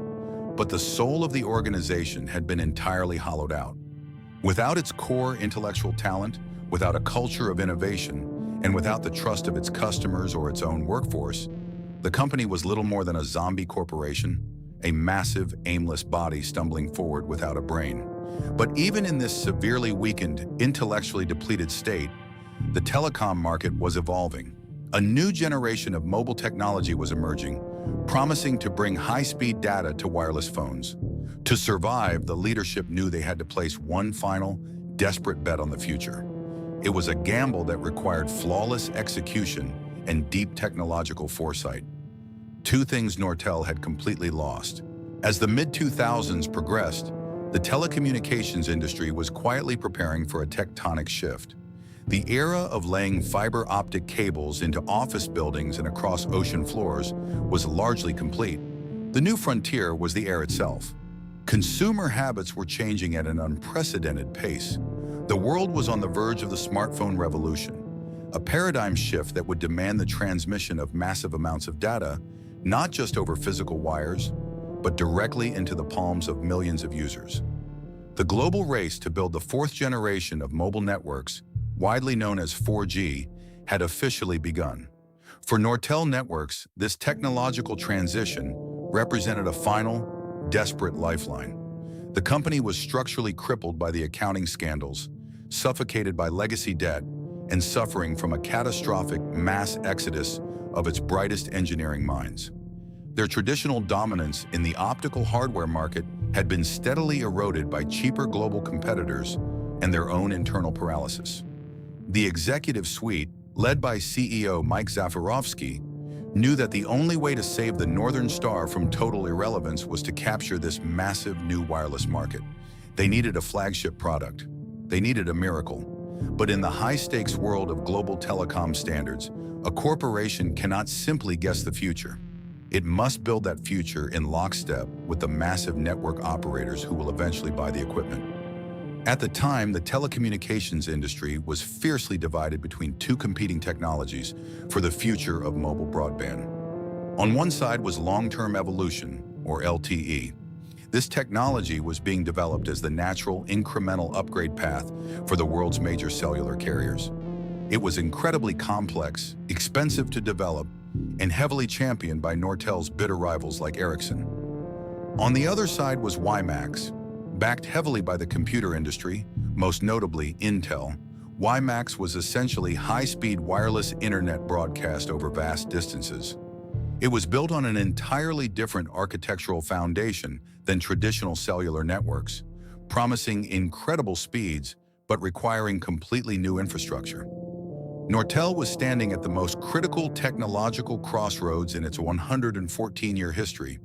but the soul of the organization had been entirely hollowed out. Without its core intellectual talent, without a culture of innovation, and without the trust of its customers or its own workforce, the company was little more than a zombie corporation, a massive, aimless body stumbling forward without a brain. But even in this severely weakened, intellectually depleted state, the telecom market was evolving. A new generation of mobile technology was emerging, promising to bring high-speed data to wireless phones. To survive, the leadership knew they had to place one final, desperate bet on the future. It was a gamble that required flawless execution and deep technological foresight. Two things Nortel had completely lost. As the mid-2000s progressed, the telecommunications industry was quietly preparing for a tectonic shift. The era of laying fiber optic cables into office buildings and across ocean floors was largely complete. The new frontier was the air itself. Consumer habits were changing at an unprecedented pace. The world was on the verge of the smartphone revolution, a paradigm shift that would demand the transmission of massive amounts of data, not just over physical wires, but directly into the palms of millions of users. The global race to build the fourth generation of mobile networks, widely known as 4G, had officially begun. For Nortel Networks, this technological transition represented a final, desperate lifeline. The company was structurally crippled by the accounting scandals, suffocated by legacy debt, and suffering from a catastrophic mass exodus of its brightest engineering minds. Their traditional dominance in the optical hardware market had been steadily eroded by cheaper global competitors and their own internal paralysis. The executive suite, led by CEO Mike Zafirovsky, knew that the only way to save the Northern Star from total irrelevance was to capture this massive new wireless market. They needed a flagship product. They needed a miracle. But in the high-stakes world of global telecom standards, a corporation cannot simply guess the future. It must build that future in lockstep with the massive network operators who will eventually buy the equipment. At the time, the telecommunications industry was fiercely divided between two competing technologies for the future of mobile broadband. On one side was long-term evolution, or LTE. This technology was being developed as the natural incremental upgrade path for the world's major cellular carriers. It was incredibly complex, expensive to develop, and heavily championed by Nortel's bitter rivals like Ericsson. On the other side was WiMAX. Backed heavily by the computer industry, most notably Intel, WiMAX was essentially high-speed wireless internet broadcast over vast distances. It was built on an entirely different architectural foundation than traditional cellular networks, promising incredible speeds but requiring completely new infrastructure. Nortel was standing at the most critical technological crossroads in its 114-year history.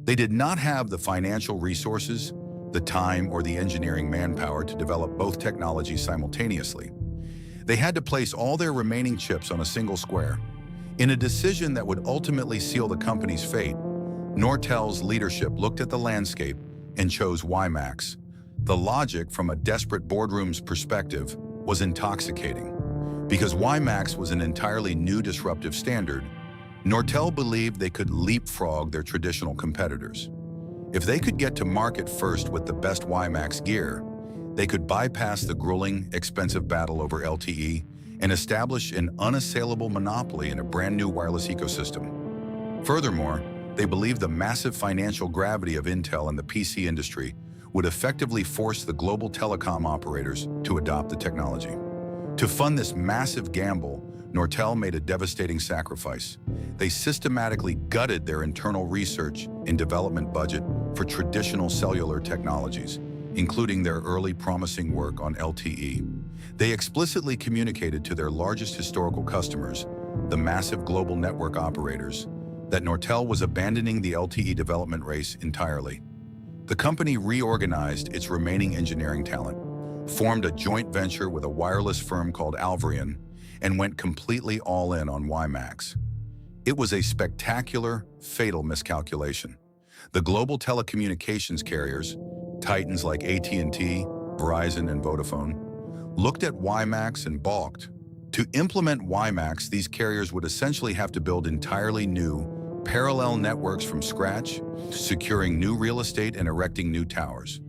They did not have the financial resources, the time, or the engineering manpower to develop both technologies simultaneously. They had to place all their remaining chips on a single square. In a decision that would ultimately seal the company's fate, Nortel's leadership looked at the landscape and chose WiMAX. The logic from a desperate boardroom's perspective was intoxicating. Because WiMAX was an entirely new disruptive standard, Nortel believed they could leapfrog their traditional competitors. If they could get to market first with the best WiMAX gear, they could bypass the grueling, expensive battle over LTE and establish an unassailable monopoly in a brand new wireless ecosystem. Furthermore, they believed the massive financial gravity of Intel and the PC industry would effectively force the global telecom operators to adopt the technology. To fund this massive gamble, Nortel made a devastating sacrifice. They systematically gutted their internal research and development budget for traditional cellular technologies, including their early promising work on LTE. They explicitly communicated to their largest historical customers, the massive global network operators, that Nortel was abandoning the LTE development race entirely. The company reorganized its remaining engineering talent, formed a joint venture with a wireless firm called Alvarian, and went completely all in on WiMAX. It was a spectacular, fatal miscalculation. The global telecommunications carriers, titans like AT&T, Verizon, and Vodafone, looked at WiMAX and balked. To implement WiMAX, these carriers would essentially have to build entirely new, parallel networks from scratch, securing new real estate and erecting new towers.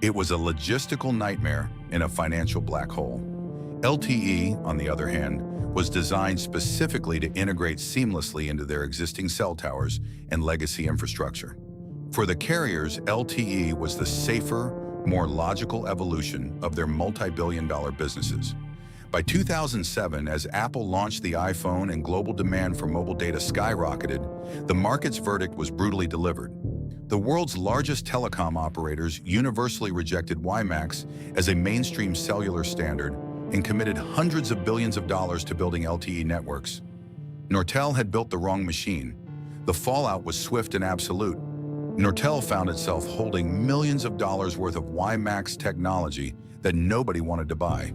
It was a logistical nightmare and a financial black hole. LTE, on the other hand, was designed specifically to integrate seamlessly into their existing cell towers and legacy infrastructure. For the carriers, LTE was the safer, more logical evolution of their multi-billion-dollar businesses. By 2007, as Apple launched the iPhone and global demand for mobile data skyrocketed, the market's verdict was brutally delivered. The world's largest telecom operators universally rejected WiMAX as a mainstream cellular standard and committed hundreds of billions of dollars to building LTE networks. Nortel had built the wrong machine. The fallout was swift and absolute. Nortel found itself holding millions of dollars worth of WiMAX technology that nobody wanted to buy.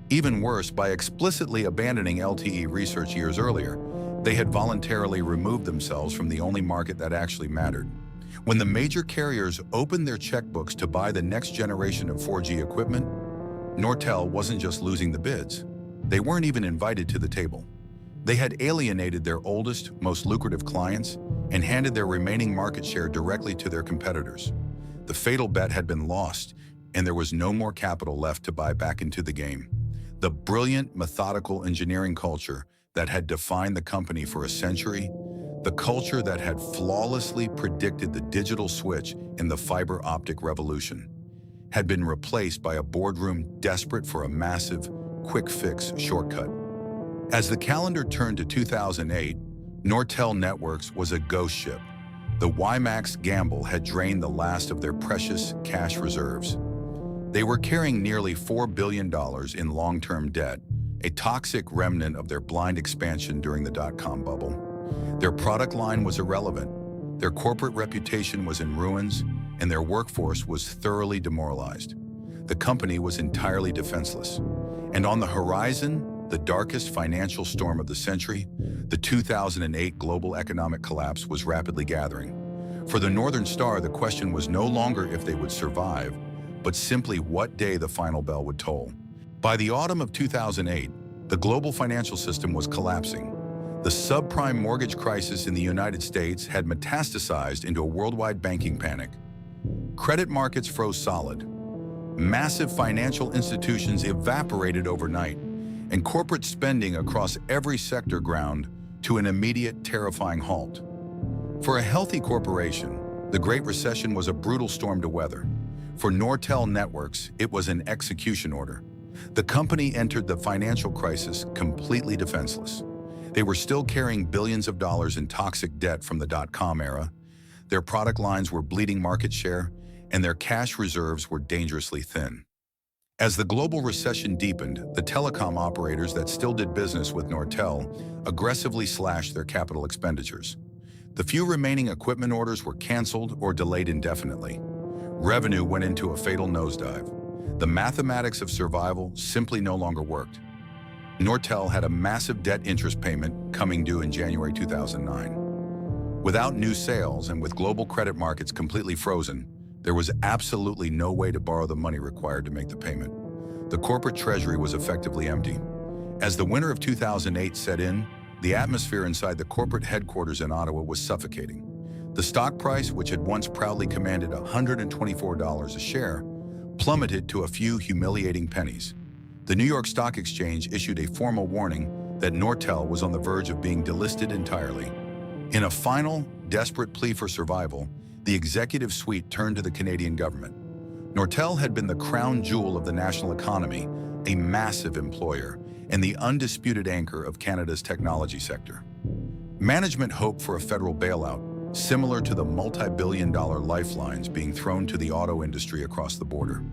Even worse, by explicitly abandoning LTE research years earlier, they had voluntarily removed themselves from the only market that actually mattered. When the major carriers opened their checkbooks to buy the next generation of 4G equipment, Nortel wasn't just losing the bids. They weren't even invited to the table. They had alienated their oldest, most lucrative clients and handed their remaining market share directly to their competitors. The fatal bet had been lost, and there was no more capital left to buy back into the game. The brilliant, methodical engineering culture that had defined the company for a century, the culture that had flawlessly predicted the digital switch in the fiber optic revolution, had been replaced by a boardroom desperate for a massive, quick-fix shortcut. As the calendar turned to 2008, Nortel Networks was a ghost ship. The WiMAX gamble had drained the last of their precious cash reserves. They were carrying nearly $4 billion in long-term debt, a toxic remnant of their blind expansion during the dot-com bubble. Their product line was irrelevant, their corporate reputation was in ruins, and their workforce was thoroughly demoralized. The company was entirely defenseless. And on the horizon, the darkest financial storm of the century, the 2008 global economic collapse was rapidly gathering. For the Northern Star, the question was no longer if they would survive, but simply what day the final bell would toll. By the autumn of 2008, the global financial system was collapsing. The subprime mortgage crisis in the United States had metastasized into a worldwide banking panic. Credit markets froze solid. Massive financial institutions evaporated overnight, and corporate spending across every sector ground to an immediate, terrifying halt. For a healthy corporation, the Great Recession was a brutal storm to weather. For Nortel Networks, it was an execution order. The company entered the financial crisis completely defenseless. They were still carrying billions of dollars in toxic debt from the dot-com era. Their product lines were bleeding market share, and their cash reserves were dangerously thin. As the global recession deepened, the telecom operators that still did business with Nortel aggressively slashed their capital expenditures. The few remaining equipment orders were canceled or delayed indefinitely. Revenue went into a fatal nosedive. The mathematics of survival simply no longer worked. Nortel had a massive debt interest payment coming due in January 2009. Without new sales and with global credit markets completely frozen, there was absolutely no way to borrow the money required to make the payment. The corporate treasury was effectively empty. As the winter of 2008 set in, the atmosphere inside the corporate headquarters in Ottawa was suffocating. The stock price, which had once proudly commanded $124 a share, plummeted to a few humiliating pennies. The New York Stock Exchange issued a formal warning that Nortel was on the verge of being delisted entirely. In a final, desperate plea for survival, the executive suite turned to the Canadian government. Nortel had been the crown jewel of the national economy, a massive employer, and the undisputed anchor of Canada's technology sector. Management hoped for a federal bailout, similar to the multi-billion-dollar lifelines being thrown to the auto industry across the border.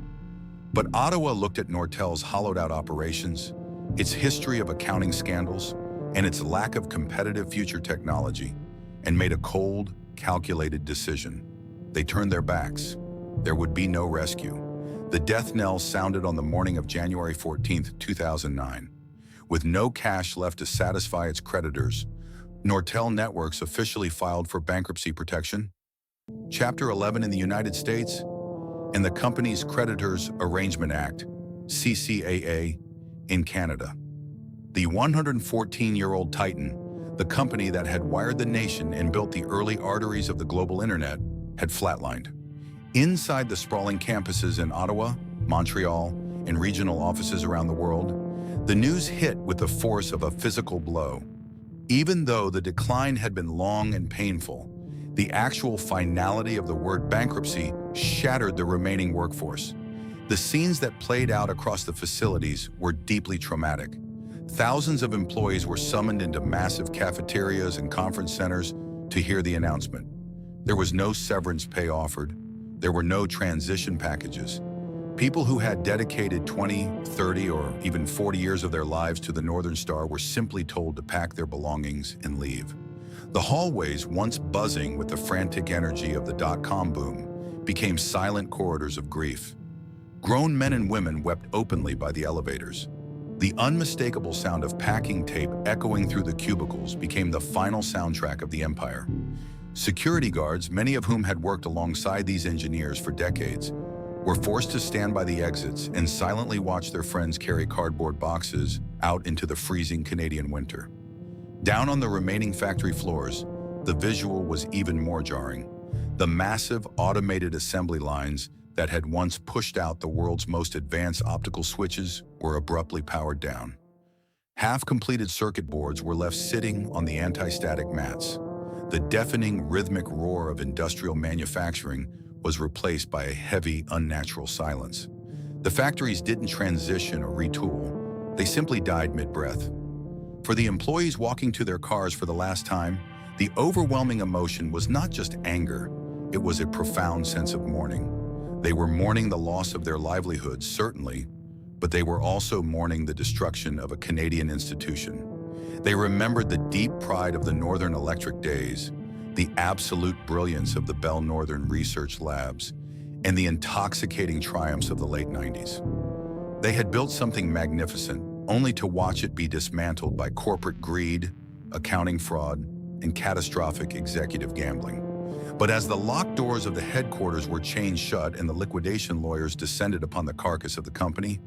But Ottawa looked at Nortel's hollowed-out operations, its history of accounting scandals, and its lack of competitive future technology, and made a cold, calculated decision. They turned their backs. There would be no rescue. The death knell sounded on the morning of January 14, 2009. With no cash left to satisfy its creditors, Nortel Networks officially filed for bankruptcy protection. Chapter 11 in the United States, and the Companies Creditors Arrangement Act, CCAA, in Canada. The 114-year-old Titan, the company that had wired the nation and built the early arteries of the global internet, had flatlined. Inside the sprawling campuses in Ottawa, Montreal, and regional offices around the world, the news hit with the force of a physical blow. Even though the decline had been long and painful, the actual finality of the word bankruptcy shattered the remaining workforce. The scenes that played out across the facilities were deeply traumatic. Thousands of employees were summoned into massive cafeterias and conference centers to hear the announcement. There was no severance pay offered. There were no transition packages. People who had dedicated 20, 30, or even 40 years of their lives to the Northern Star were simply told to pack their belongings and leave. The hallways, once buzzing with the frantic energy of the dot-com boom, became silent corridors of grief. Grown men and women wept openly by the elevators. The unmistakable sound of packing tape echoing through the cubicles became the final soundtrack of the empire. Security guards, many of whom had worked alongside these engineers for decades, were forced to stand by the exits and silently watch their friends carry cardboard boxes out into the freezing Canadian winter. Down on the remaining factory floors, the visual was even more jarring. The massive automated assembly lines that had once pushed out the world's most advanced optical switches were abruptly powered down. Half-completed circuit boards were left sitting on the anti-static mats. The deafening rhythmic roar of industrial manufacturing was replaced by a heavy, unnatural silence. The factories didn't transition or retool. They simply died mid-breath. For the employees walking to their cars for the last time, the overwhelming emotion was not just anger, it was a profound sense of mourning. They were mourning the loss of their livelihoods, certainly, but they were also mourning the destruction of a Canadian institution. They remembered the deep pride of the Northern Electric days, the absolute brilliance of the Bell Northern Research Labs, and the intoxicating triumphs of the late 90s. They had built something magnificent, only to watch it be dismantled by corporate greed, accounting fraud, and catastrophic executive gambling. But as the locked doors of the headquarters were chained shut and the liquidation lawyers descended upon the carcass of the company,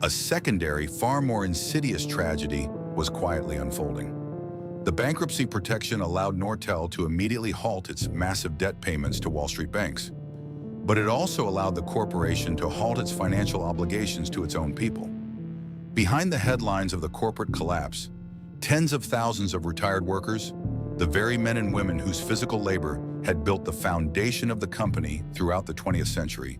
a secondary, far more insidious tragedy was quietly unfolding. The bankruptcy protection allowed Nortel to immediately halt its massive debt payments to Wall Street banks. But it also allowed the corporation to halt its financial obligations to its own people. Behind the headlines of the corporate collapse, tens of thousands of retired workers, the very men and women whose physical labor had built the foundation of the company throughout the 20th century,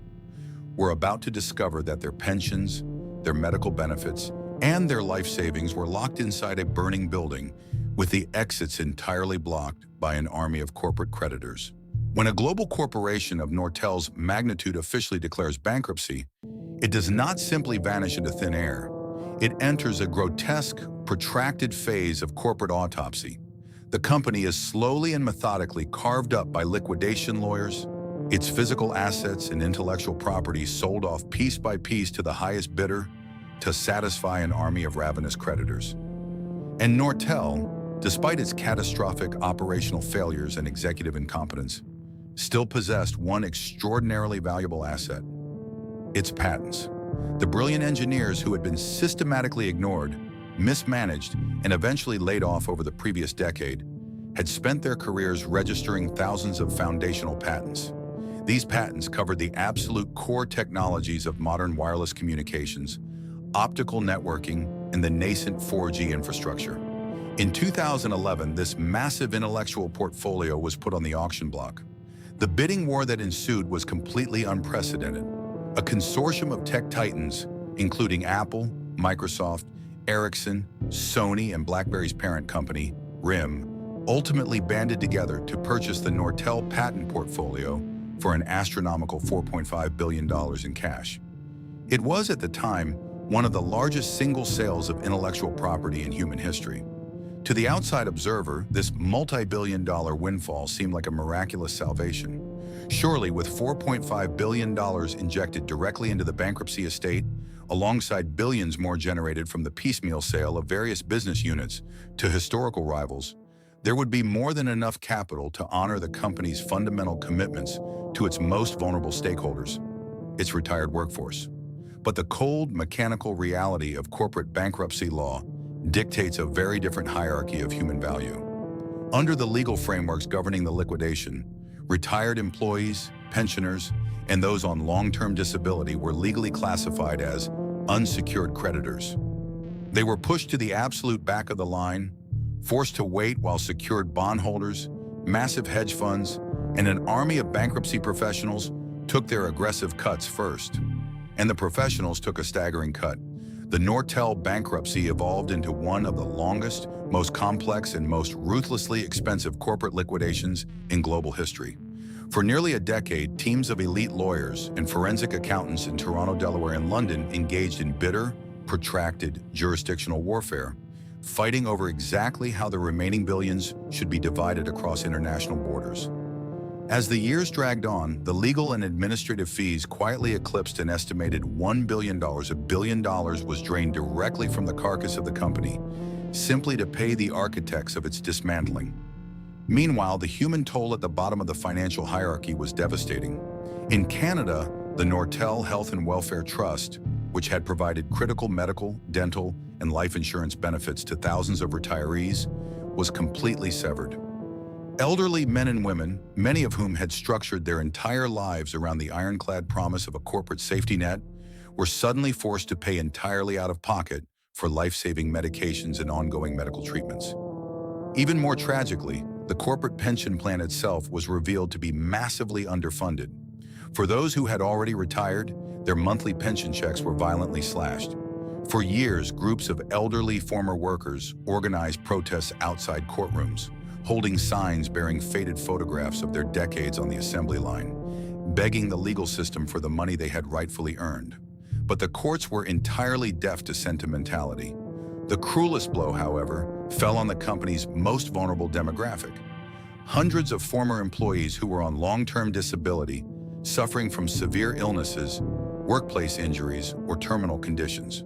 were about to discover that their pensions, their medical benefits, and their life savings were locked inside a burning building with the exits entirely blocked by an army of corporate creditors. When a global corporation of Nortel's magnitude officially declares bankruptcy, it does not simply vanish into thin air. It enters a grotesque, protracted phase of corporate autopsy. The company is slowly and methodically carved up by liquidation lawyers, its physical assets and intellectual property sold off piece by piece to the highest bidder to satisfy an army of ravenous creditors. And Nortel, despite its catastrophic operational failures and executive incompetence, still possessed one extraordinarily valuable asset: its patents. The brilliant engineers who had been systematically ignored, mismanaged, and eventually laid off over the previous decade had spent their careers registering thousands of foundational patents. These patents covered the absolute core technologies of modern wireless communications, optical networking, and the nascent 4G infrastructure. In 2011, this massive intellectual portfolio was put on the auction block. The bidding war that ensued was completely unprecedented. A consortium of tech titans, including Apple, Microsoft, Ericsson, Sony, and BlackBerry's parent company, RIM, ultimately banded together to purchase the Nortel patent portfolio for an astronomical $4.5 billion in cash. It was, at the time, one of the largest single sales of intellectual property in human history. To the outside observer, this multi-billion-dollar windfall seemed like a miraculous salvation. Surely, with $4.5 billion injected directly into the bankruptcy estate, alongside billions more generated from the piecemeal sale of various business units to historical rivals, There would be more than enough capital to honor the company's fundamental commitments to its most vulnerable stakeholders, its retired workforce. But the cold, mechanical reality of corporate bankruptcy law dictates a very different hierarchy of human value. Under the legal frameworks governing the liquidation, retired employees, pensioners, and those on long-term disability were legally classified as unsecured creditors. They were pushed to the absolute back of the line, forced to wait while secured bondholders, massive hedge funds, and an army of bankruptcy professionals took their aggressive cuts first. And the professionals took a staggering cut. The Nortel bankruptcy evolved into one of the longest, most complex, and most ruthlessly expensive corporate liquidations in global history. For nearly a decade, teams of elite lawyers and forensic accountants in Toronto, Delaware, and London engaged in bitter, protracted jurisdictional warfare, fighting over exactly how the remaining billions should be divided across international borders. As the years dragged on, the legal and administrative fees quietly eclipsed an estimated $1 billion. $1 billion was drained directly from the carcass of the company, simply to pay the architects of its dismantling. Meanwhile, the human toll at the bottom of the financial hierarchy was devastating. In Canada, the Nortel Health and Welfare Trust, which had provided critical medical, dental, and life insurance benefits to thousands of retirees, was completely severed. Elderly men and women, many of whom had structured their entire lives around the ironclad promise of a corporate safety net, were suddenly forced to pay entirely out of pocket for life-saving medications and ongoing medical treatments. Even more tragically, the corporate pension plan itself was revealed to be massively underfunded. For those who had already retired, their monthly pension checks were violently slashed. For years, groups of elderly former workers organized protests outside courtrooms, holding signs bearing faded photographs of their decades on the assembly line, begging the legal system for the money they had rightfully earned. But the courts were entirely deaf to sentimentality. The cruelest blow, however, fell on the company's most vulnerable demographic. Hundreds of former employees who were on long-term disability, suffering from severe illnesses, workplace injuries, or terminal conditions.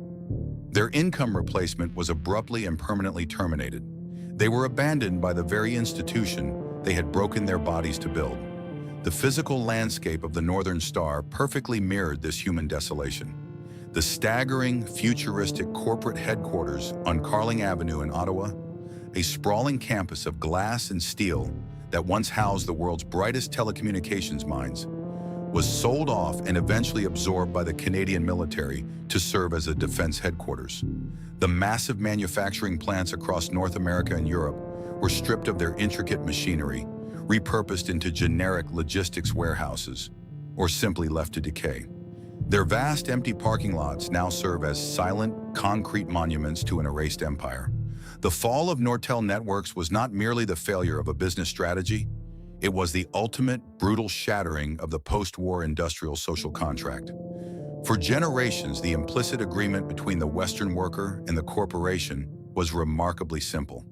Their income replacement was abruptly and permanently terminated. They were abandoned by the very institution they had broken their bodies to build. The physical landscape of the Northern Star perfectly mirrored this human desolation. The staggering, futuristic corporate headquarters on Carling Avenue in Ottawa, a sprawling campus of glass and steel that once housed the world's brightest telecommunications minds, was sold off and eventually absorbed by the Canadian military to serve as a defense headquarters. The massive manufacturing plants across North America and Europe were stripped of their intricate machinery, repurposed into generic logistics warehouses, or simply left to decay. Their vast empty parking lots now serve as silent, concrete monuments to an erased empire. The fall of Nortel Networks was not merely the failure of a business strategy, it was the ultimate, brutal shattering of the post-war industrial social contract. For generations, the implicit agreement between the Western worker and the corporation was remarkably simple.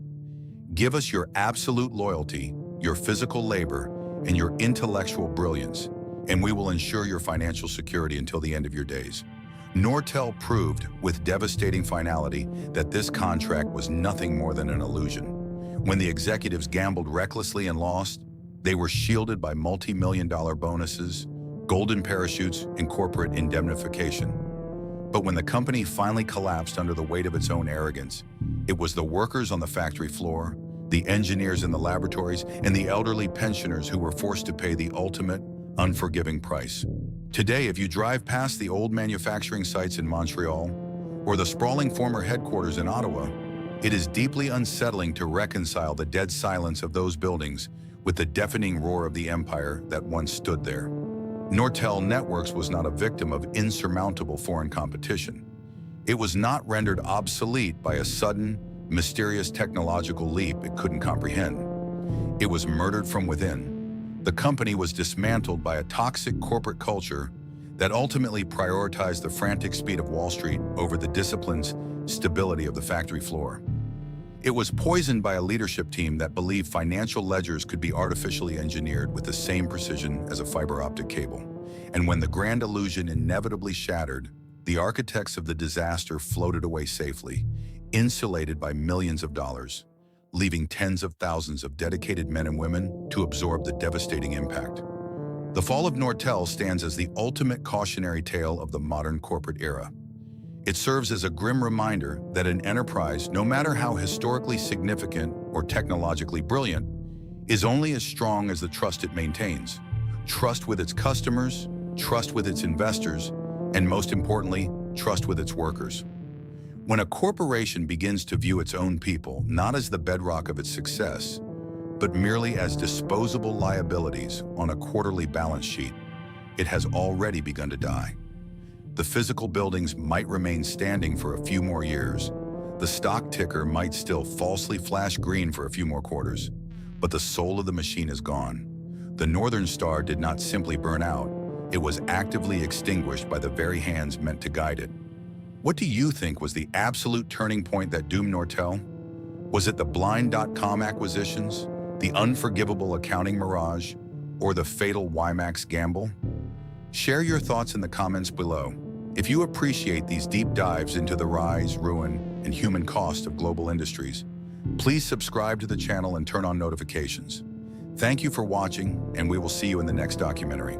Give us your absolute loyalty, your physical labor, and your intellectual brilliance, and we will ensure your financial security until the end of your days. Nortel proved, with devastating finality, that this contract was nothing more than an illusion. When the executives gambled recklessly and lost, they were shielded by multi-million-dollar bonuses, golden parachutes, and corporate indemnification. But when the company finally collapsed under the weight of its own arrogance, it was the workers on the factory floor, the engineers in the laboratories, and the elderly pensioners who were forced to pay the ultimate, unforgiving price. Today, if you drive past the old manufacturing sites in Montreal or the sprawling former headquarters in Ottawa, it is deeply unsettling to reconcile the dead silence of those buildings with the deafening roar of the empire that once stood there. Nortel Networks was not a victim of insurmountable foreign competition. It was not rendered obsolete by a sudden, mysterious technological leap it couldn't comprehend. It was murdered from within. The company was dismantled by a toxic corporate culture that ultimately prioritized the frantic speed of Wall Street over the discipline's stability of the factory floor. It was poisoned by a leadership team that believed financial ledgers could be artificially engineered with the same precision as a fiber optic cable. And when the grand illusion inevitably shattered, the architects of the disaster floated away safely, insulated by millions of dollars, leaving tens of thousands of dedicated men and women to absorb the devastating impact. The fall of Nortel stands as the ultimate cautionary tale of the modern corporate era. It serves as a grim reminder that an enterprise, no matter how historically significant or technologically brilliant, is only as strong as the trust it maintains. Trust with its customers, trust with its investors, and most importantly, trust with its workers. When a corporation begins to view its own people not as the bedrock of its success, but merely as disposable liabilities on a quarterly balance sheet, it has already begun to die. The physical buildings might remain standing for a few more years. The stock ticker might still falsely flash green for a few more quarters, but the soul of the machine is gone. The Northern Star did not simply burn out, it was actively extinguished by the very hands meant to guide it. What do you think was the absolute turning point that doomed Nortel? Was it the blind.com acquisitions, the unforgivable accounting mirage, or the fatal WiMAX gamble? Share your thoughts in the comments below. If you appreciate these deep dives into the rise, ruin, and human cost of global industries, please subscribe to the channel and turn on notifications. Thank you for watching, and we will see you in the next documentary.